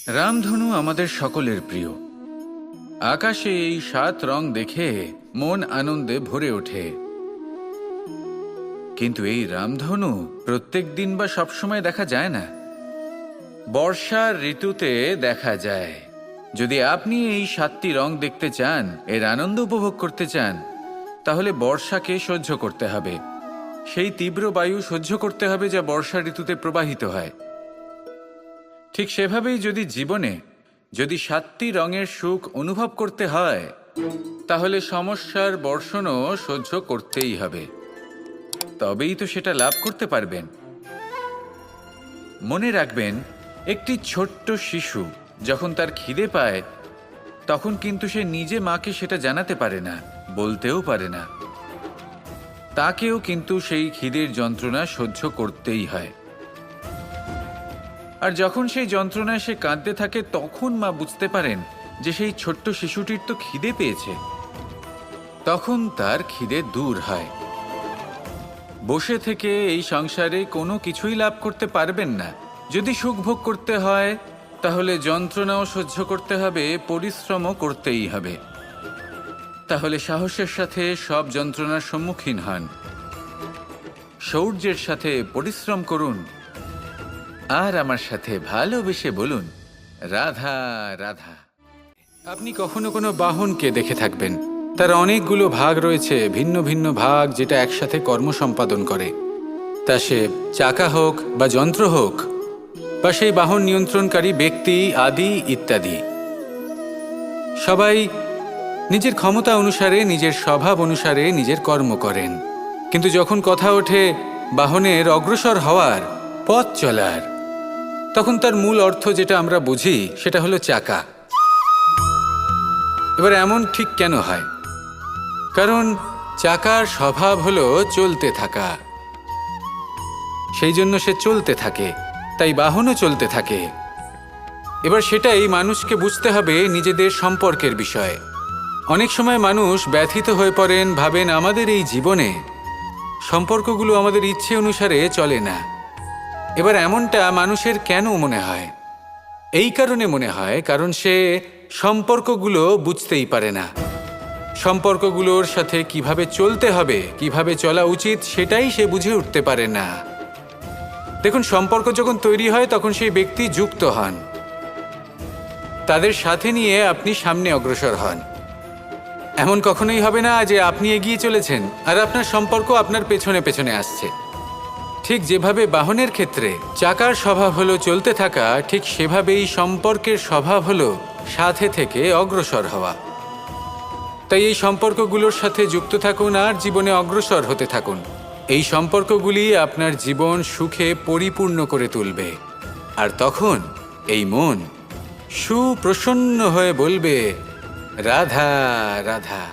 রামধনু আমাদের সকলের প্রিয়। আকাশে এই ৭ রং দেখে মন আনন্দে ভরে ওঠে। কিন্তু এই রামধনু প্রত্যেক দিন বা সবসময় দেখা যায় না। বর্ষার ঋতুতে দেখা যায়। যদি আপনি এই ৭টি রং দেখতে চান, এর আনন্দ উপভোগ করতে চান, তাহলে বর্ষাকে সহ্য করতে হবে। সেই তীব্র বায়ু সহ্য করতে হবে যা বর্ষা ঋতুতে প্রবাহিত হয়। ঠিক সেভাবেই যদি জীবনে ৭টি রঙের সুখ অনুভব করতে হয়, তাহলে সমস্যার বর্ষণও সহ্য করতেই হবে। তবেই তো সেটা লাভ করতে পারবেন। মনে রাখবেন, একটি ছোট্ট শিশু যখন তার খিদে পায়, তখন কিন্তু সে নিজে মাকে সেটা জানাতে পারে না, বলতেও পারে না। তাকেও কিন্তু সেই খিদের যন্ত্রণা সহ্য করতেই হয়। আর যখন সেই যন্ত্রণায় সে কাঁদতে থাকে, তখন মা বুঝতে পারেন যে সেই ছোট্ট শিশুটির তো খিদে পেয়েছে। তখন তার খিদে দূর হয়। বসে থেকে এই সংসারে কোনো কিছুই লাভ করতে পারবেন না। যদি সুখ ভোগ করতে হয়, তাহলে যন্ত্রণাও সহ্য করতে হবে, পরিশ্রমও করতেই হবে। তাহলে সাহসের সাথে সব যন্ত্রণার সম্মুখীন হন, শৌর্যের সাথে পরিশ্রম করুন, আর আমার সাথে ভালোবেসে বলুন, রাধা রাধা। আপনি কখনো কোনো বাহনকে দেখে থাকবেন। তার অনেকগুলো ভাগ রয়েছে, ভিন্ন ভিন্ন ভাগ, যেটা একসাথে কর্ম সম্পাদন করে। তা সে চাকা হোক বা যন্ত্র হোক, বা সেই বাহন নিয়ন্ত্রণকারী ব্যক্তি আদি ইত্যাদি। সবাই নিজের ক্ষমতা অনুসারে, নিজের স্বভাব অনুসারে নিজের কর্ম করেন। কিন্তু যখন কথা ওঠে বাহনের অগ্রসর হওয়ার, পথ চলার, তখন তার মূল অর্থ যেটা আমরা বুঝি সেটা হলো চাকা। এবার এমন ঠিক কেন হয়? কারণ চাকার স্বভাব হলো চলতে থাকা। সেই জন্য সে চলতে থাকে, তাই বাহনও চলতে থাকে। এবার সেটাই মানুষকে বুঝতে হবে নিজেদের সম্পর্কের বিষয়ে। অনেক সময় মানুষ ব্যথিত হয়ে পড়েন, ভাবেন আমাদের এই জীবনে সম্পর্কগুলো আমাদের ইচ্ছে অনুসারে চলে না। এবার এমনটা মানুষের কেন মনে হয়? এই কারণে মনে হয় কারণ সে সম্পর্কগুলো বুঝতেই পারে না। সম্পর্কগুলোর সাথে কিভাবে চলতে হবে, কিভাবে চলা উচিত, সেটাই সে বুঝে উঠতে পারে না। দেখুন, সম্পর্ক যখন তৈরি হয় তখন সেই ব্যক্তি যুক্ত হন, তাদের সাথে নিয়ে আপনি সামনে অগ্রসর হন। এমন কখনোই হবে না যে আপনি এগিয়ে চলেছেন আর আপনার সম্পর্ক আপনার পেছনে পেছনে আসছে। ঠিক যেভাবে বাহনের ক্ষেত্রে চাকার স্বভাব হলো চলতে থাকা, ঠিক সেভাবেই সম্পর্কের স্বভাব হলো সাথে থেকে অগ্রসর হওয়া। তাই এই সম্পর্কগুলোর সাথে যুক্ত থাকুন আর জীবনে অগ্রসর হতে থাকুন। এই সম্পর্কগুলি আপনার জীবন সুখে পরিপূর্ণ করে তুলবে। আর তখন এই মন সুপ্রসন্ন হয়ে বলবে, রাধা রাধা।